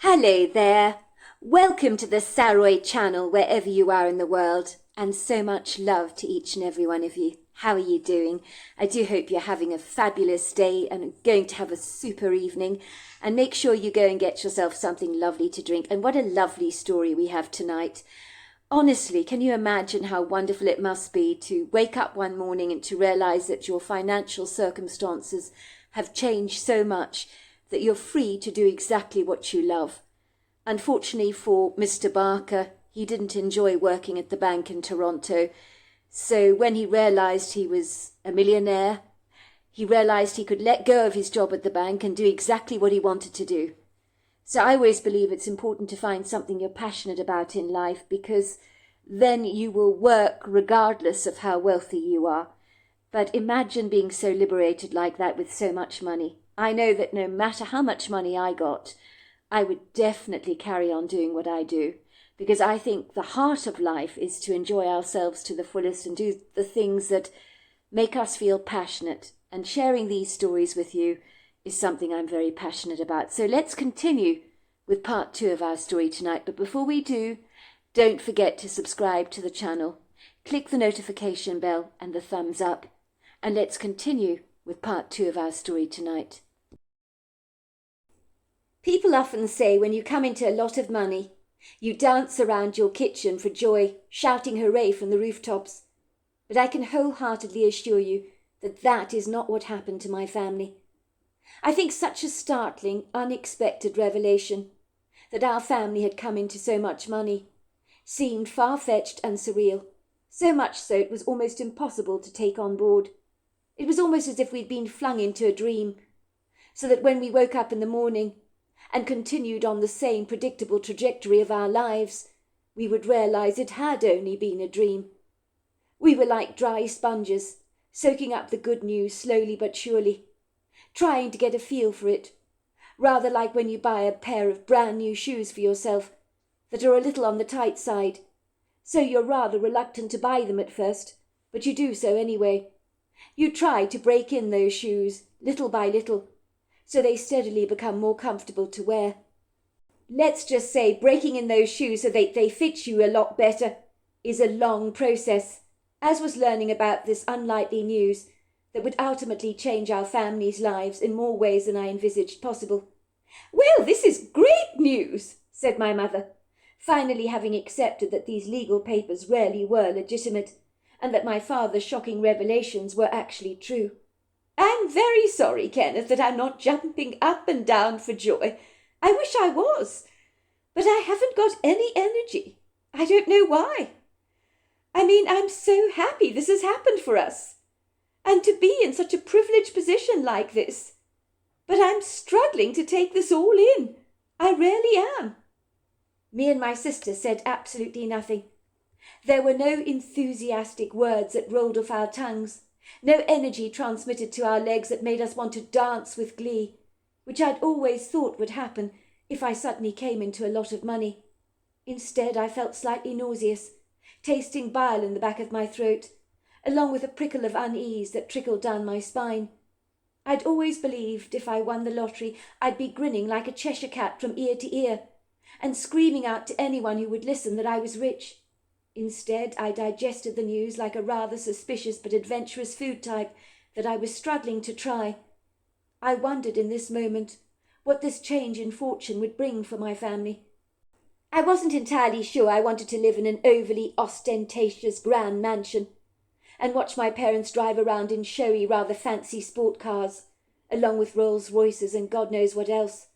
Hello there. Welcome to the Saroy channel wherever you are in the world, and so much love to each and every one of you. How are you doing? I do hope you're having a fabulous day and going to have a super evening, and make sure you go and get yourself something lovely to drink. And what a lovely story we have tonight. Honestly, can you imagine how wonderful it must be to wake up one morning and to realize that your financial circumstances have changed so much that you're free to do exactly what you love. Unfortunately for Mr. Barker, he didn't enjoy working at the bank in Toronto. So when he realized he was a millionaire, he realized he could let go of his job at the bank and do exactly what he wanted to do. So I always believe it's important to find something you're passionate about in life, because then you will work regardless of how wealthy you are. But imagine being so liberated like that with so much money. I know that no matter how much money I got, I would definitely carry on doing what I do, because I think the heart of life is to enjoy ourselves to the fullest and do the things that make us feel passionate. And sharing these stories with you is something I'm very passionate about. So let's continue with part 2 of our story tonight. But before we do, don't forget to subscribe to the channel, click the notification bell and the thumbs up, and let's continue with part 2 of our story tonight. People often say when you come into a lot of money, you dance around your kitchen for joy, shouting hooray from the rooftops. But I can wholeheartedly assure you that that is not what happened to my family. I think such a startling, unexpected revelation that our family had come into so much money seemed far-fetched and surreal, so much so it was almost impossible to take on board. It was almost as if we'd been flung into a dream, so that when we woke up in the morning and continued on the same predictable trajectory of our lives, we would realize it had only been a dream. We were like dry sponges, soaking up the good news slowly but surely, trying to get a feel for it, rather like when you buy a pair of brand new shoes for yourself that are a little on the tight side, so you're rather reluctant to buy them at first, but you do so anyway. You try to break in those shoes, little by little, so they steadily become more comfortable to wear. Let's just say breaking in those shoes so they fit you a lot better is a long process, as was learning about this unlikely news that would ultimately change our family's lives in more ways than I envisaged possible. "Well, this is great news," said my mother, finally having accepted that these legal papers rarely were legitimate, and that my father's shocking revelations were actually true. "I'm very sorry, Kenneth, that I'm not jumping up and down for joy. I wish I was, but I haven't got any energy. I don't know why. I'm so happy this has happened for us, and to be in such a privileged position like this. But I'm struggling to take this all in. I really am." Me and my sister said absolutely nothing. There were no enthusiastic words that rolled off our tongues, no energy transmitted to our legs that made us want to dance with glee, which I'd always thought would happen if I suddenly came into a lot of money. Instead, I felt slightly nauseous, tasting bile in the back of my throat, along with a prickle of unease that trickled down my spine. I'd always believed if I won the lottery, I'd be grinning like a Cheshire cat from ear to ear, and screaming out to anyone who would listen that I was rich. Instead, I digested the news like a rather suspicious but adventurous food type that I was struggling to try. I wondered in this moment what this change in fortune would bring for my family. I wasn't entirely sure I wanted to live in an overly ostentatious grand mansion and watch my parents drive around in showy, rather fancy sport cars, along with Rolls Royces and God knows what else.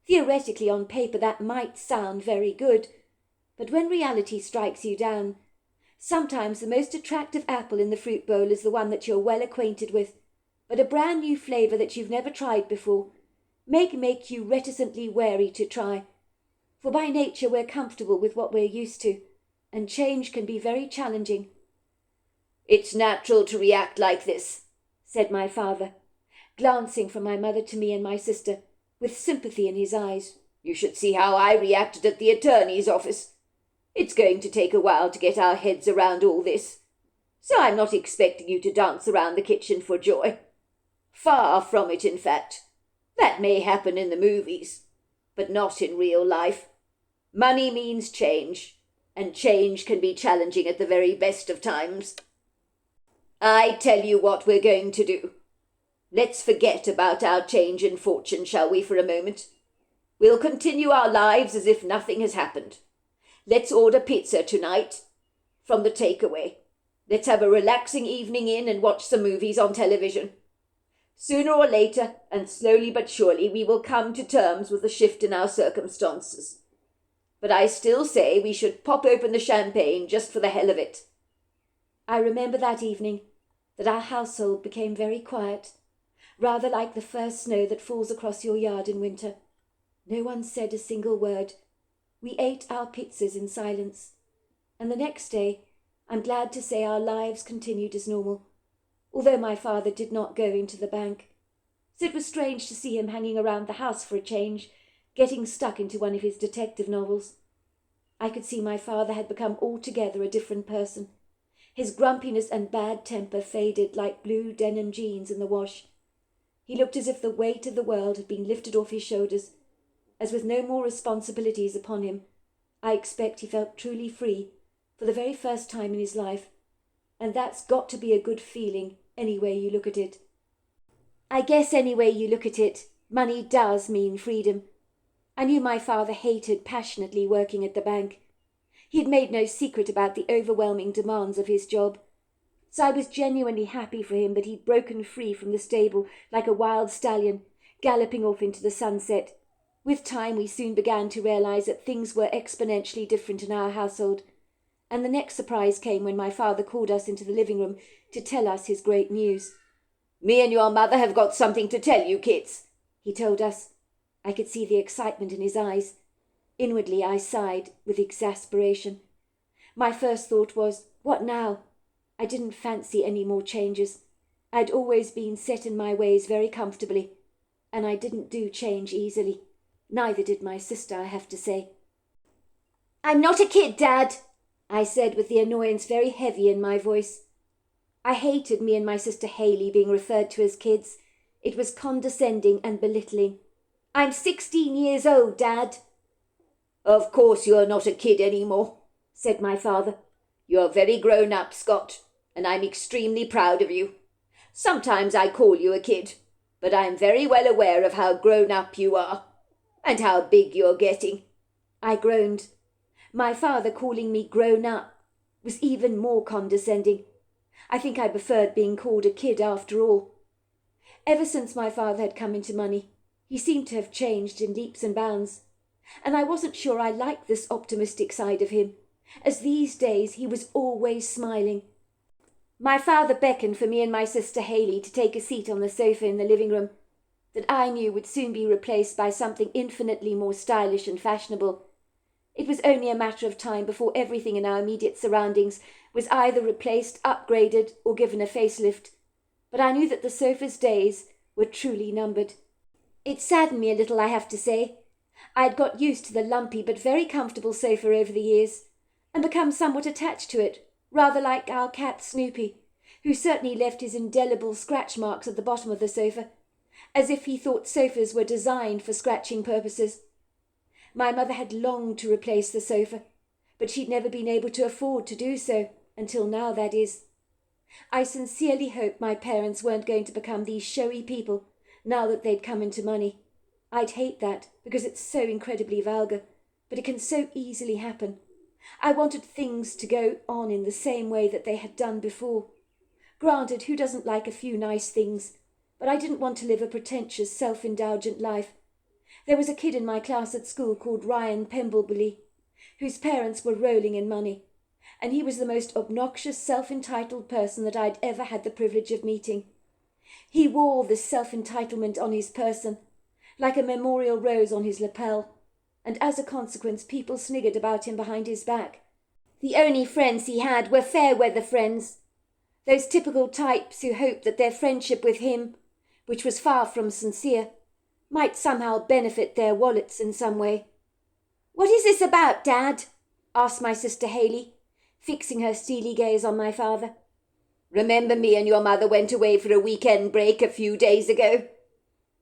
Theoretically, on paper, that might sound very good, but when reality strikes you down, sometimes the most attractive apple in the fruit bowl is the one that you're well acquainted with, but a brand new flavour that you've never tried before may make you reticently wary to try. For by nature we're comfortable with what we're used to, and change can be very challenging. "It's natural to react like this," said my father, glancing from my mother to me and my sister, with sympathy in his eyes. "You should see how I reacted at the attorney's office. It's going to take a while to get our heads around all this, so I'm not expecting you to dance around the kitchen for joy. Far from it, in fact. That may happen in the movies. but not in real life. Money means change, and change can be challenging at the very best of times. I tell you what we're going to do. Let's forget about our change in fortune, shall we, for a moment? We'll continue our lives as if nothing has happened. Let's order pizza tonight from the takeaway. Let's have a relaxing evening in and watch some movies on television. Sooner or later, and slowly but surely, we will come to terms with the shift in our circumstances. But I still say we should pop open the champagne just for the hell of it. I remember that evening that our household became very quiet, rather like the first snow that falls across your yard in winter. No one said a single word. We ate our pizzas in silence, and the next day I'm glad to say our lives continued as normal, although my father did not go into the bank. So it was strange to see him hanging around the house for a change, getting stuck into one of his detective novels. I could see my father had become altogether a different person. His grumpiness and bad temper faded like blue denim jeans in the wash. He looked as if the weight of the world had been lifted off his shoulders, as with no more responsibilities upon him. I expect he felt truly free for the very first time in his life, and that's got to be a good feeling any way you look at it. I guess any way you look at it, money does mean freedom. I knew my father hated passionately working at the bank. He had made no secret about the overwhelming demands of his job, so I was genuinely happy for him that he'd broken free from the stable like a wild stallion, galloping off into the sunset. With time we soon began to realize that things were exponentially different in our household, and the next surprise came when my father called us into the living room to tell us his great news. "Me and your mother have got something to tell you, kids," he told us. I could see the excitement in his eyes. Inwardly I sighed with exasperation. My first thought was, what now? I didn't fancy any more changes. I'd always been set in my ways very comfortably, and I didn't do change easily. Neither did my sister, I have to say. "I'm not a kid, Dad," I said with the annoyance very heavy in my voice. I hated me and my sister Hayley being referred to as kids. It was condescending and belittling. "I'm 16 years old, Dad." "Of course you're not a kid anymore," said my father. "You're very grown up, Scott, and I'm extremely proud of you. Sometimes I call you a kid, but I'm very well aware of how grown up you are, and how big you're getting." I groaned. My father calling me grown up was even more condescending. I think I preferred being called a kid after all. Ever since my father had come into money, he seemed to have changed in leaps and bounds, and I wasn't sure I liked this optimistic side of him, as these days he was always smiling. My father beckoned for me and my sister Hayley to take a seat on the sofa in the living room, that I knew would soon be replaced by something infinitely more stylish and fashionable. It was only a matter of time before everything in our immediate surroundings was either replaced, upgraded, or given a facelift, but I knew that the sofa's days were truly numbered. It saddened me a little, I have to say. I had got used to the lumpy but very comfortable sofa over the years, and become somewhat attached to it, rather like our cat Snoopy, who certainly left his indelible scratch marks at the bottom of the sofa, as if he thought sofas were designed for scratching purposes. My mother had longed to replace the sofa, but she'd never been able to afford to do so, until now, that is. I sincerely hoped my parents weren't going to become these showy people, now that they'd come into money. I'd hate that, because it's so incredibly vulgar, but it can so easily happen. I wanted things to go on in the same way that they had done before. Granted, who doesn't like a few nice things? But I didn't want to live a pretentious, self-indulgent life. There was a kid in my class at school called Ryan Pembleby, whose parents were rolling in money, and he was the most obnoxious, self-entitled person that I'd ever had the privilege of meeting. He wore this self-entitlement on his person, like a memorial rose on his lapel, and as a consequence people sniggered about him behind his back. The only friends he had were fair-weather friends, those typical types who hoped that their friendship with him, which was far from sincere, might somehow benefit their wallets in some way. "What is this about, Dad?" asked my sister Hayley, fixing her steely gaze on my father. "Remember me and your mother went away for a weekend break a few days ago?"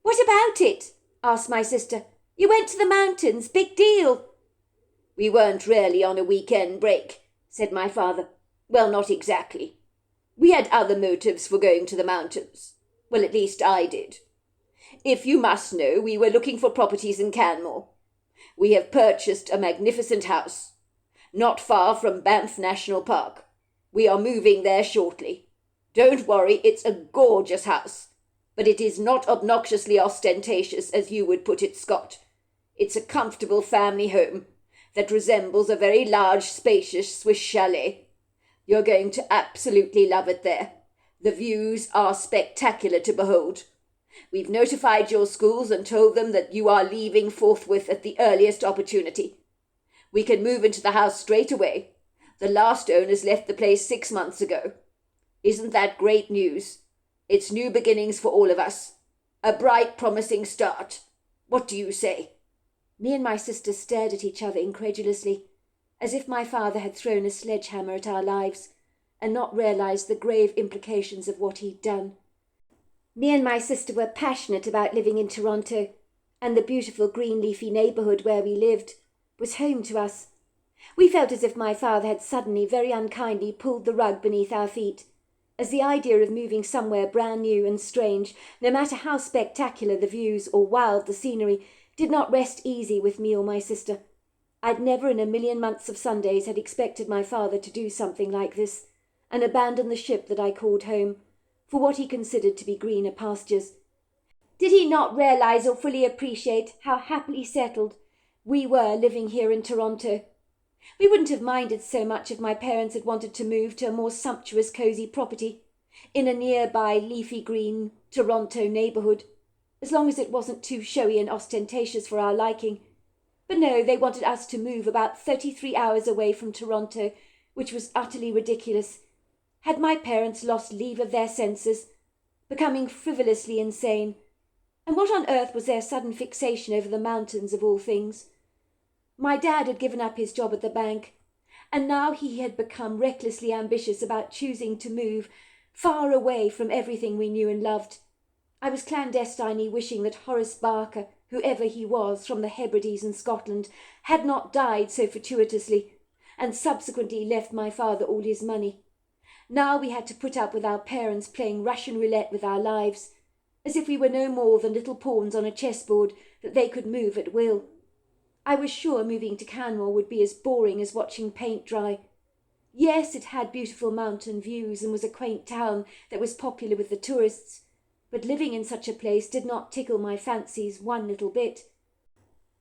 "What about it?" asked my sister. You went to the mountains, big deal. We weren't really on a weekend break, said my father. Well, not exactly. We had other motives for going to the mountains. Well, at least I did. If you must know, we were looking for properties in Canmore. We have purchased a magnificent house, not far from Banff National Park. We are moving there shortly. Don't worry, it's a gorgeous house, but it is not obnoxiously ostentatious as you would put it, Scott. It's a comfortable family home that resembles a very large, spacious Swiss chalet. You're going to absolutely love it there. The views are spectacular to behold. We've notified your schools and told them that you are leaving forthwith at the earliest opportunity. We can move into the house straight away. The last owners left the place 6 months ago. Isn't that great news? It's new beginnings for all of us. A bright, promising start. What do you say? Me and my sister stared at each other incredulously, as if my father had thrown a sledgehammer at our lives and not realized the grave implications of what he'd done. Me and my sister were passionate about living in Toronto, and the beautiful green leafy neighbourhood where we lived was home to us. We felt as if my father had suddenly, very unkindly, pulled the rug beneath our feet, as the idea of moving somewhere brand new and strange, no matter how spectacular the views or wild the scenery, did not rest easy with me or my sister. I'd never in a million months of Sundays had expected my father to do something like this, and abandon the ship that I called home, for what he considered to be greener pastures. Did he not realize or fully appreciate how happily settled we were living here in Toronto? We wouldn't have minded so much if my parents had wanted to move to a more sumptuous, cosy property in a nearby leafy green Toronto neighbourhood, as long as it wasn't too showy and ostentatious for our liking. But no, they wanted us to move about 33 hours away from Toronto, which was utterly ridiculous. Had my parents lost leave of their senses, becoming frivolously insane? And what on earth was their sudden fixation over the mountains of all things? My dad had given up his job at the bank, and now he had become recklessly ambitious about choosing to move far away from everything we knew and loved. I was clandestinely wishing that Horace Barker, whoever he was, from the Hebrides in Scotland, had not died so fortuitously, and subsequently left my father all his money. Now we had to put up with our parents playing Russian roulette with our lives, as if we were no more than little pawns on a chessboard that they could move at will. I was sure moving to Canmore would be as boring as watching paint dry. Yes, it had beautiful mountain views and was a quaint town that was popular with the tourists, but living in such a place did not tickle my fancies one little bit.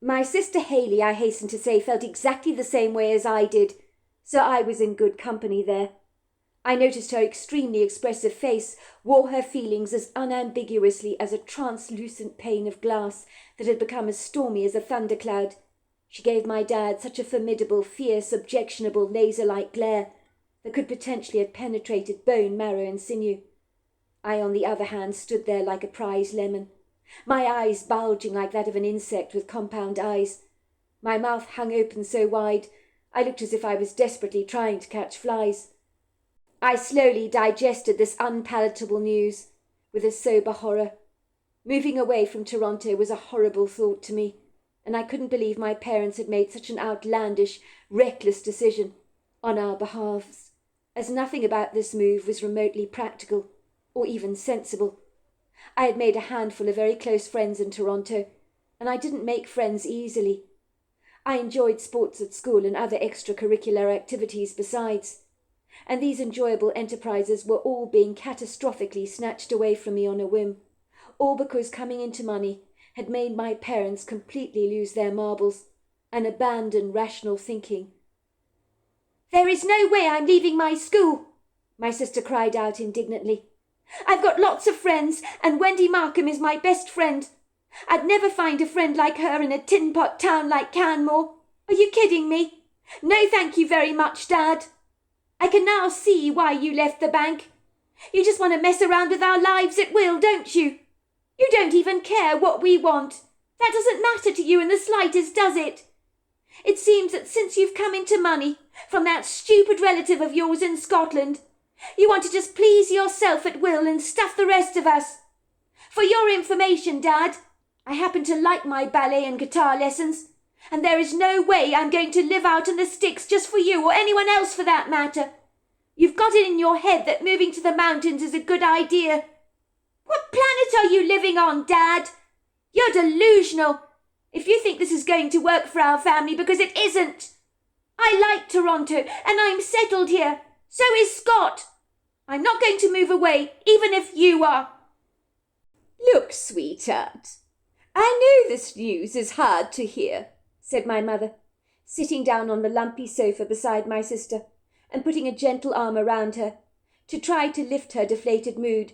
My sister Hayley, I hasten to say, felt exactly the same way as I did, so I was in good company there. I noticed her extremely expressive face wore her feelings as unambiguously as a translucent pane of glass that had become as stormy as a thundercloud. She gave my dad such a formidable, fierce, objectionable, laser-like glare that could potentially have penetrated bone, marrow, and sinew. I, on the other hand, stood there like a prize lemon, my eyes bulging like that of an insect with compound eyes. My mouth hung open so wide, I looked as if I was desperately trying to catch flies. I slowly digested this unpalatable news with a sober horror. Moving away from Toronto was a horrible thought to me, and I couldn't believe my parents had made such an outlandish, reckless decision on our behalves, as nothing about this move was remotely practical or even sensible. I had made a handful of very close friends in Toronto, and I didn't make friends easily. I enjoyed sports at school and other extracurricular activities besides, and these enjoyable enterprises were all being catastrophically snatched away from me on a whim, all because coming into money had made my parents completely lose their marbles and abandon rational thinking. "There is no way I'm leaving my school," my sister cried out indignantly. "I've got lots of friends, and Wendy Markham is my best friend. I'd never find a friend like her in a tin-pot town like Canmore. Are you kidding me? No, thank you very much, Dad. I can now see why you left the bank. You just want to mess around with our lives at will, don't you? You don't even care what we want. That doesn't matter to you in the slightest, does it? It seems that since you've come into money from that stupid relative of yours in Scotland, you want to just please yourself at will and stuff the rest of us. For your information, Dad, I happen to like my ballet and guitar lessons, and there is no way I'm going to live out in the sticks just for you or anyone else for that matter. You've got it in your head that moving to the mountains is a good idea. What planet are you living on, Dad? You're delusional if you think this is going to work for our family, because it isn't. I like Toronto and I'm settled here. So is Scott. I'm not going to move away, even if you are. Look, sweetheart, I know this news is hard to hear, said my mother, sitting down on the lumpy sofa beside my sister and putting a gentle arm around her to try to lift her deflated mood.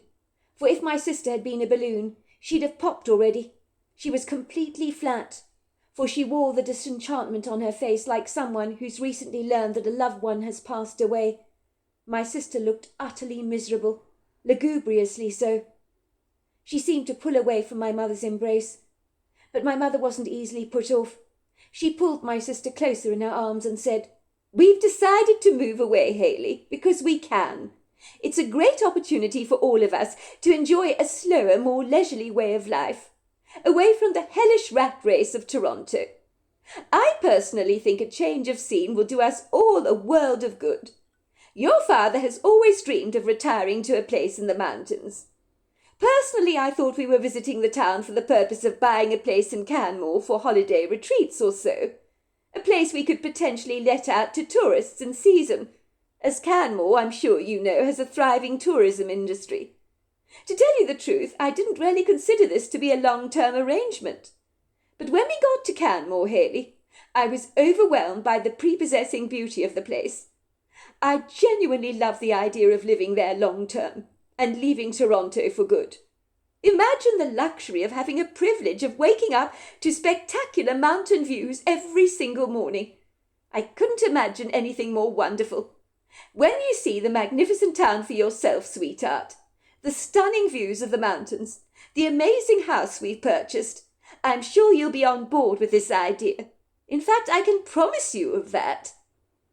For if my sister had been a balloon, she'd have popped already. She was completely flat, for she wore the disenchantment on her face like someone who's recently learned that a loved one has passed away. My sister looked utterly miserable, lugubriously so. She seemed to pull away from my mother's embrace, but my mother wasn't easily put off. She pulled my sister closer in her arms and said, "We've decided to move away, Hayley, because we can. It's a great opportunity for all of us to enjoy a slower, more leisurely way of life, away from the hellish rat race of Toronto. I personally think a change of scene will do us all a world of good. Your father has always dreamed of retiring to a place in the mountains. Personally, I thought we were visiting the town for the purpose of buying a place in Canmore for holiday retreats or so, a place we could potentially let out to tourists in season, as Canmore, I'm sure you know, has a thriving tourism industry. To tell you the truth, I didn't really consider this to be a long-term arrangement. But when we got to Canmore, Hayley, I was overwhelmed by the prepossessing beauty of the place. I genuinely love the idea of living there long-term and leaving Toronto for good. Imagine the luxury of having a privilege of waking up to spectacular mountain views every single morning. I couldn't imagine anything more wonderful. When you see the magnificent town for yourself, sweetheart, the stunning views of the mountains, the amazing house we've purchased, I'm sure you'll be on board with this idea. In fact, I can promise you of that."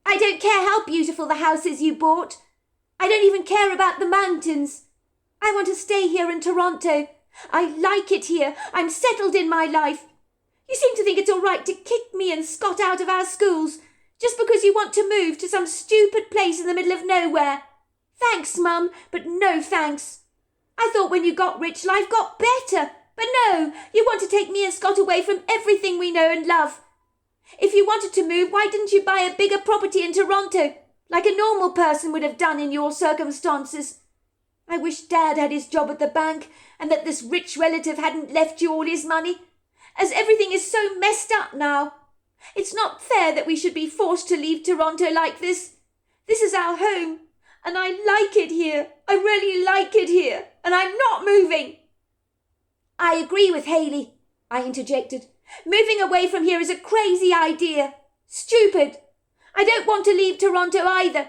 "I don't care how beautiful the house is you bought. I don't even care about the mountains. I want to stay here in Toronto. I like it here. I'm settled in my life. You seem to think it's all right to kick me and Scott out of our schools just because you want to move to some stupid place in the middle of nowhere. Thanks, Mum, but no thanks. I thought when you got rich, life got better. But no, you want to take me and Scott away from everything we know and love. If you wanted to move, why didn't you buy a bigger property in Toronto, like a normal person would have done in your circumstances? I wish Dad had his job at the bank and that this rich relative hadn't left you all his money, as everything is so messed up now. It's not fair that we should be forced to leave Toronto like this. This is our home, and I like it here. I really like it here, and I'm not moving." "I agree with Hayley," I interjected. "Moving away from here is a crazy idea. Stupid. I don't want to leave Toronto either.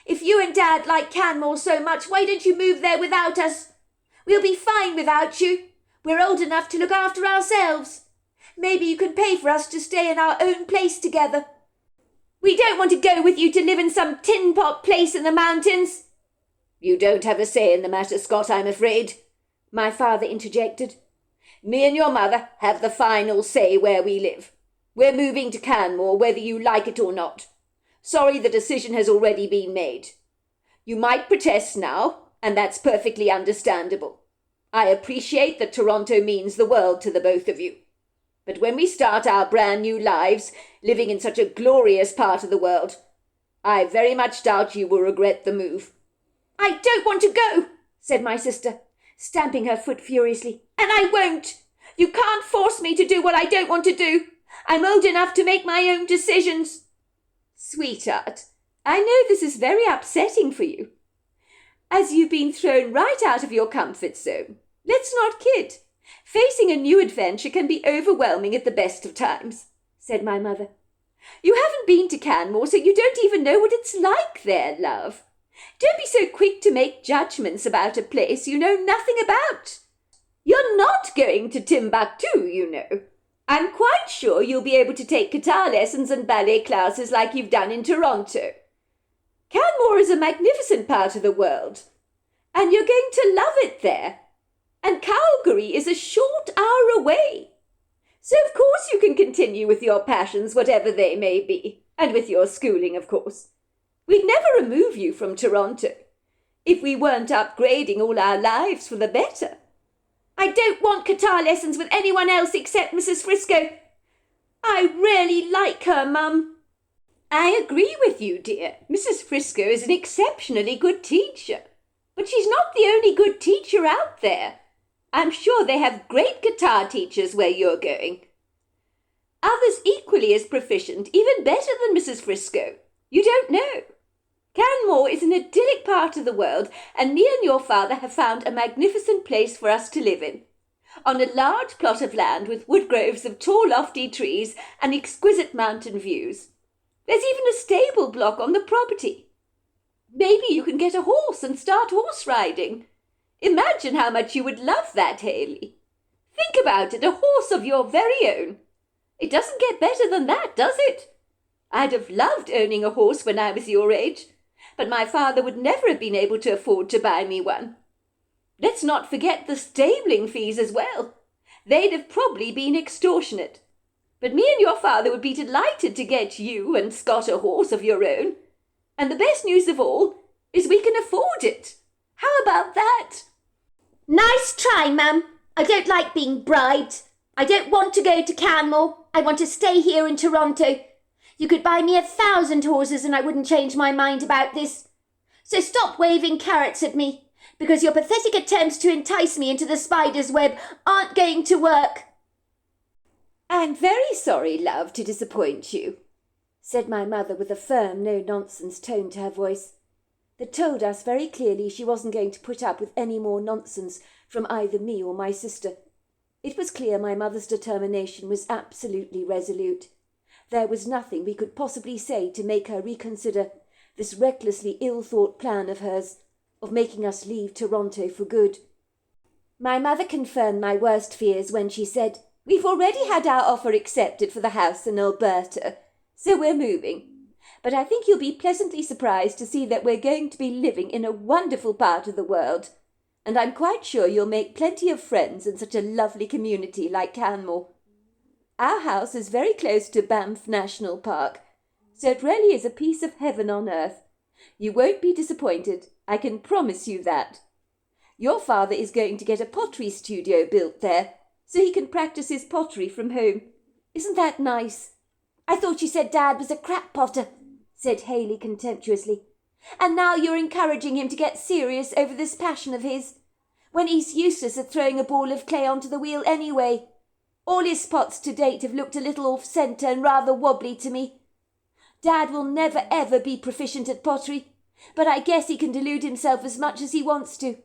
If you and Dad like Canmore so much, why don't you move there without us? We'll be fine without you. We're old enough to look after ourselves. Maybe you can pay for us to stay in our own place together." "We don't want to go with you to live in some tin pot place in the mountains." "You don't have a say in the matter, Scott, I'm afraid," my father interjected. "Me and your mother have the final say where we live. We're moving to Canmore whether you like it or not. Sorry the decision has already been made. You might protest now, and that's perfectly understandable. I appreciate that Toronto means the world to the both of you. But when we start our brand new lives, living in such a glorious part of the world, I very much doubt you will regret the move." "I don't want to go," said my sister, stamping her foot furiously. "And I won't. You can't force me to do what I don't want to do. I'm old enough to make my own decisions." "Sweetheart, I know this is very upsetting for you, as you've been thrown right out of your comfort zone. Let's not kid. Facing a new adventure can be overwhelming at the best of times," said my mother. "You haven't been to Canmore, so you don't even know what it's like there, love. Don't be so quick to make judgments about a place you know nothing about. You're not going to Timbuktu, you know. I'm quite sure you'll be able to take guitar lessons and ballet classes like you've done in Toronto. Canmore is a magnificent part of the world, and you're going to love it there. and Calgary is a short hour away. So of course you can continue with your passions, whatever they may be, and with your schooling, of course. We'd never remove you from Toronto if we weren't upgrading all our lives for the better. I don't want guitar lessons with anyone else except Mrs. Frisco. I really like her, Mum. I agree with you, dear. Mrs. Frisco is an exceptionally good teacher. But she's not the only good teacher out there. I'm sure they have great guitar teachers where you're going. Others equally as proficient, even better than Mrs. Frisco. You don't know. Canmore is an idyllic part of the world, and me and your father have found a magnificent place for us to live in. On a large plot of land with wood groves of tall, lofty trees and exquisite mountain views. There's even a stable block on the property. Maybe you can get a horse and start horse riding. Imagine how much you would love that, Haley. Think about it, a horse of your very own. It doesn't get better than that, does it? I'd have loved owning a horse when I was your age, but my father would never have been able to afford to buy me one. Let's not forget the stabling fees as well. They'd have probably been extortionate. But me and your father would be delighted to get you and Scott a horse of your own. And the best news of all is we can afford it. How about that? Nice try, Mum. I don't like being bribed. I don't want to go to Canmore. I want to stay here in Toronto. You could buy me 1,000 horses and I wouldn't change my mind about this. So stop waving carrots at me, because your pathetic attempts to entice me into the spider's web aren't going to work. I'm very sorry, love, to disappoint you, said my mother with a firm, no-nonsense tone to her voice that told us very clearly she wasn't going to put up with any more nonsense from either me or my sister. It was clear my mother's determination was absolutely resolute. There was nothing we could possibly say to make her reconsider this recklessly ill-thought plan of hers, of making us leave Toronto for good. My mother confirmed my worst fears when she said, "We've already had our offer accepted for the house in Alberta, so we're moving. But I think you'll be pleasantly surprised to see that we're going to be living in a wonderful part of the world, and I'm quite sure you'll make plenty of friends in such a lovely community like Canmore. Our house is very close to Banff National Park, so it really is a piece of heaven on earth. You won't be disappointed, I can promise you that. Your father is going to get a pottery studio built there, so he can practice his pottery from home. Isn't that nice?" "I thought you said Dad was a crap potter," said Haley contemptuously. "And now you're encouraging him to get serious over this passion of his, when he's useless at throwing a ball of clay onto the wheel anyway. All his pots to date have looked a little off-centre and rather wobbly to me. Dad will never ever be proficient at pottery, but I guess he can delude himself as much as he wants to."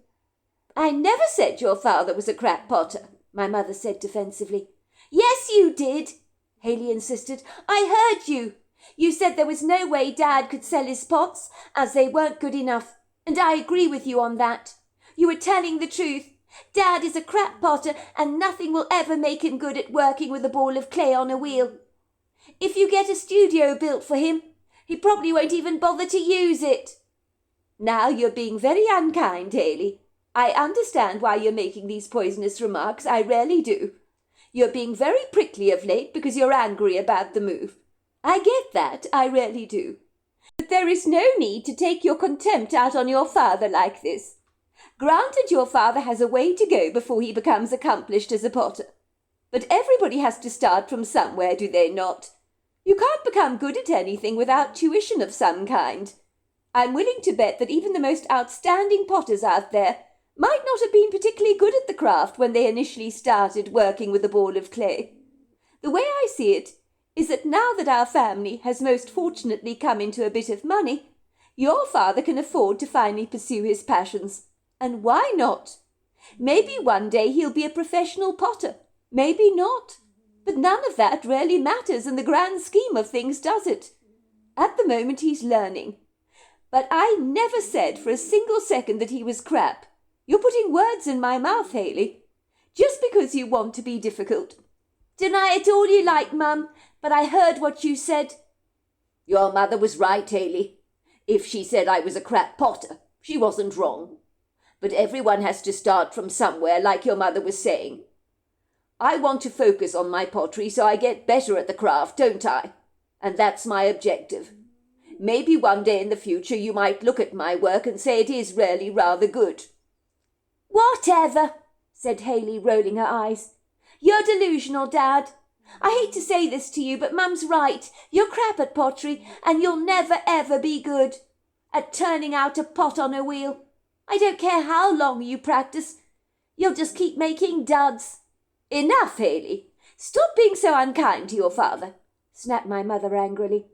"I never said your father was a crap potter," my mother said defensively. "Yes, you did," Haley insisted. "I heard you. You said there was no way Dad could sell his pots, as they weren't good enough, and I agree with you on that. You were telling the truth. Dad is a crap potter, and nothing will ever make him good at working with a ball of clay on a wheel. If you get a studio built for him, he probably won't even bother to use it." "Now you're being very unkind, Haley. I understand why you're making these poisonous remarks, I really do. You're being very prickly of late because you're angry about the move. I get that, I really do. But there is no need to take your contempt out on your father like this. Granted, your father has a way to go before he becomes accomplished as a potter. But everybody has to start from somewhere, do they not? You can't become good at anything without tuition of some kind. I'm willing to bet that even the most outstanding potters out there might not have been particularly good at the craft when they initially started working with a ball of clay. The way I see it is that now that our family has most fortunately come into a bit of money, your father can afford to finally pursue his passions. And why not? Maybe one day he'll be a professional potter, maybe not. But none of that really matters in the grand scheme of things, does it? At the moment he's learning. But I never said for a single second that he was crap. You're putting words in my mouth, Haley, just because you want to be difficult. "Deny it all you like, Mum, but I heard what you said." "Your mother was right, Haley. If she said I was a crap potter, she wasn't wrong. But everyone has to start from somewhere, like your mother was saying. I want to focus on my pottery so I get better at the craft, don't I? And that's my objective. Maybe one day in the future you might look at my work and say it is really rather good." "Whatever," said Hayley, rolling her eyes. "You're delusional, Dad. I hate to say this to you, but Mum's right. You're crap at pottery, and you'll never ever be good at turning out a pot on a wheel. I don't care how long you practice. You'll just keep making duds." "Enough, Hayley. "Stop being so unkind to your father," snapped my mother angrily.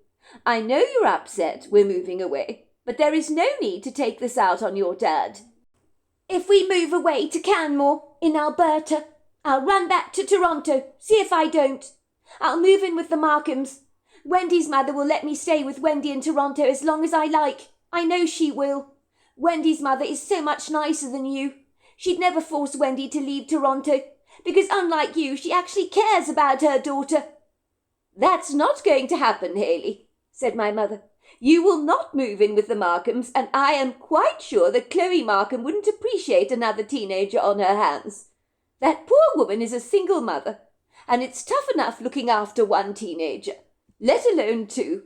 "I know you're upset we're moving away, but there is no need to take this out on your dad." "If we move away to Canmore, in Alberta, I'll run back to Toronto, see if I don't. I'll move in with the Markhams. Wendy's mother will let me stay with Wendy in Toronto as long as I like. I know she will. Wendy's mother is so much nicer than you. She'd never force Wendy to leave Toronto, because unlike you, she actually cares about her daughter." "That's not going to happen, Hayley," said my mother. "You will not move in with the Markhams, and I am quite sure that Chloe Markham wouldn't appreciate another teenager on her hands. That poor woman is a single mother, and it's tough enough looking after one teenager, let alone two."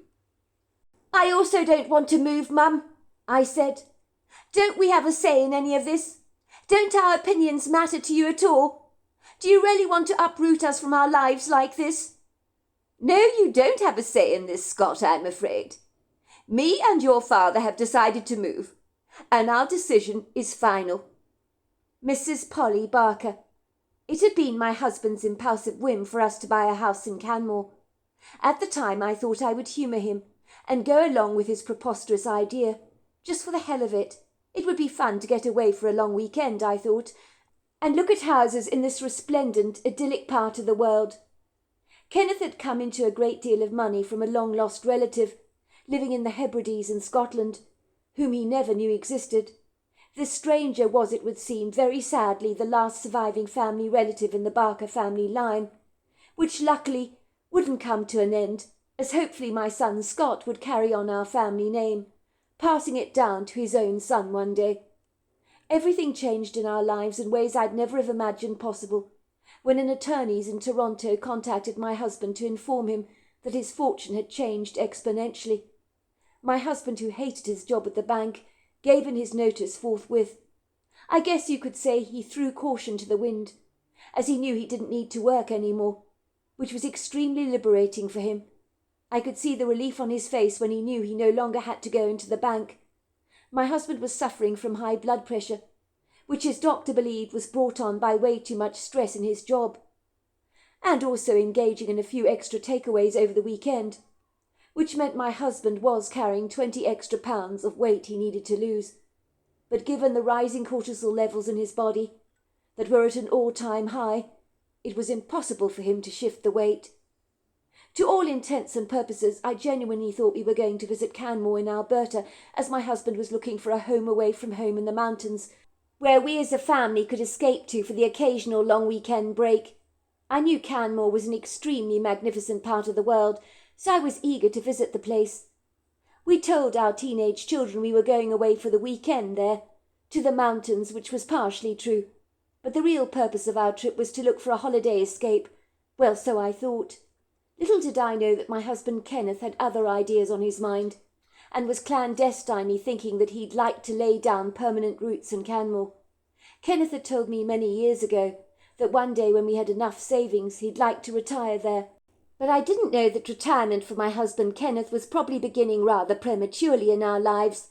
"I also don't want to move, Mum," I said. "Don't we have a say in any of this? Don't our opinions matter to you at all? Do you really want to uproot us from our lives like this?" "No, you don't have a say in this, Scott, I'm afraid. Me and your father have decided to move, and our decision is final." Mrs. Polly Barker. It had been my husband's impulsive whim for us to buy a house in Canmore. At the time I thought I would humour him and go along with his preposterous idea, just for the hell of it. It would be fun to get away for a long weekend, I thought, and look at houses in this resplendent, idyllic part of the world. Kenneth had come into a great deal of money from a long-lost relative, living in the Hebrides in Scotland, whom he never knew existed. This stranger was, it would seem, very sadly the last surviving family relative in the Barker family line, which luckily wouldn't come to an end, as hopefully my son Scott would carry on our family name, passing it down to his own son one day. Everything changed in our lives in ways I'd never have imagined possible, when an attorney in Toronto contacted my husband to inform him that his fortune had changed exponentially. My husband, who hated his job at the bank, gave in his notice forthwith. I guess you could say he threw caution to the wind, as he knew he didn't need to work any more, which was extremely liberating for him. I could see the relief on his face when he knew he no longer had to go into the bank. My husband was suffering from high blood pressure, which his doctor believed was brought on by way too much stress in his job, and also engaging in a few extra takeaways over the weekend, which meant my husband was carrying 20 extra pounds of weight he needed to lose. But given the rising cortisol levels in his body, that were at an all-time high, it was impossible for him to shift the weight. To all intents and purposes, I genuinely thought we were going to visit Canmore in Alberta, as my husband was looking for a home away from home in the mountains, where we as a family could escape to for the occasional long weekend break. I knew Canmore was an extremely magnificent part of the world, so I was eager to visit the place. We told our teenage children we were going away for the weekend there, to the mountains, which was partially true, but the real purpose of our trip was to look for a holiday escape. Well, so I thought. Little did I know that my husband Kenneth had other ideas on his mind, and was clandestinely thinking that he'd like to lay down permanent roots in Canmore. Kenneth had told me many years ago that one day when we had enough savings he'd like to retire there, but I didn't know that retirement for my husband Kenneth was probably beginning rather prematurely in our lives,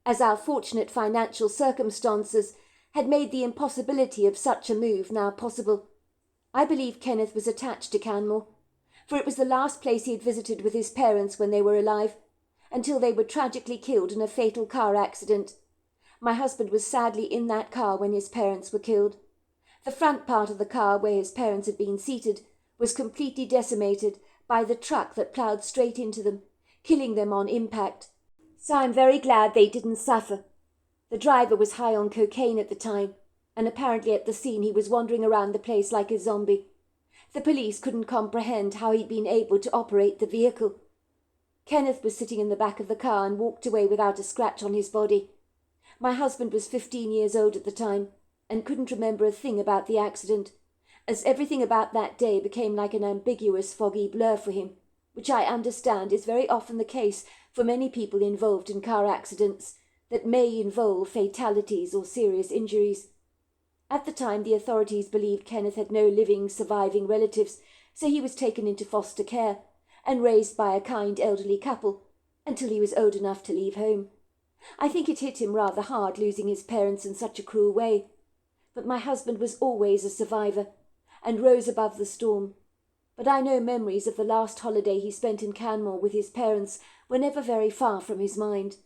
as our fortunate financial circumstances had made the impossibility of such a move now possible. I believe Kenneth was attached to Canmore, for it was the last place he had visited with his parents when they were alive, until they were tragically killed in a fatal car accident. My husband was sadly in that car when his parents were killed. The front part of the car, where his parents had been seated, was completely decimated by the truck that ploughed straight into them, killing them on impact. So I'm very glad they didn't suffer. The driver was high on cocaine at the time, and apparently at the scene he was wandering around the place like a zombie. The police couldn't comprehend how he'd been able to operate the vehicle. Kenneth was sitting in the back of the car and walked away without a scratch on his body. My husband was 15 years old at the time and couldn't remember a thing about the accident, as everything about that day became like an ambiguous, foggy blur for him, which I understand is very often the case for many people involved in car accidents that may involve fatalities or serious injuries. At the time, the authorities believed Kenneth had no living, surviving relatives, so he was taken into foster care and raised by a kind elderly couple until he was old enough to leave home. I think it hit him rather hard losing his parents in such a cruel way, but my husband was always a survivor and rose above the storm. But I know memories of the last holiday he spent in Canmore with his parents were never very far from his mind.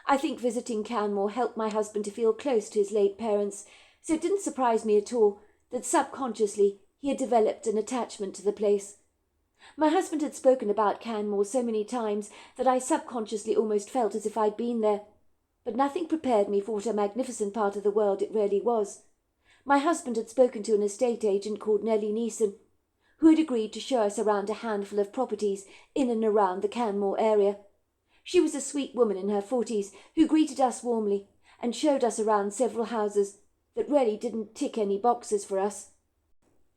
I think visiting Canmore helped my husband to feel close to his late parents, so it didn't surprise me at all that subconsciously he had developed an attachment to the place. My husband had spoken about Canmore so many times that I subconsciously almost felt as if I'd been there, but nothing prepared me for what a magnificent part of the world it really was. My husband had spoken to an estate agent called Nellie Neeson, who had agreed to show us around a handful of properties in and around the Canmore area. She was a sweet woman in her 40s who greeted us warmly and showed us around several houses that really didn't tick any boxes for us.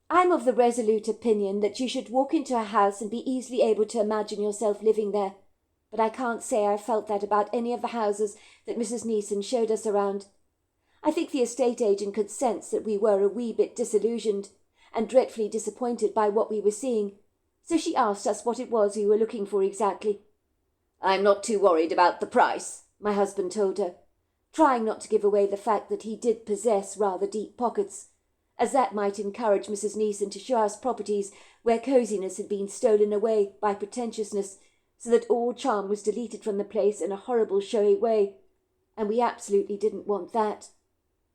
I'm of the resolute opinion that you should walk into a house and be easily able to imagine yourself living there, but I can't say I felt that about any of the houses that Mrs. Neeson showed us around. I think the estate agent could sense that we were a wee bit disillusioned and dreadfully disappointed by what we were seeing, so she asked us what it was we were looking for exactly. I'm not too worried about the price, my husband told her, trying not to give away the fact that he did possess rather deep pockets, as that might encourage Mrs. Neeson to show us properties where coziness had been stolen away by pretentiousness, so that all charm was deleted from the place in a horrible showy way, and we absolutely didn't want that.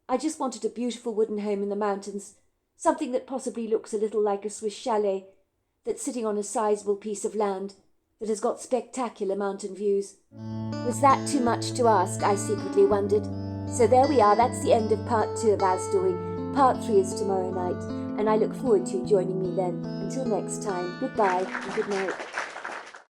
I just wanted a beautiful wooden home in the mountains, something that possibly looks a little like a Swiss chalet, that's sitting on a sizable piece of land, that has got spectacular mountain views. Was that too much to ask, I secretly wondered. So there we are, that's the end of part 2 of our story. Part 3 is tomorrow night, and I look forward to you joining me then. Until next time, goodbye and good night.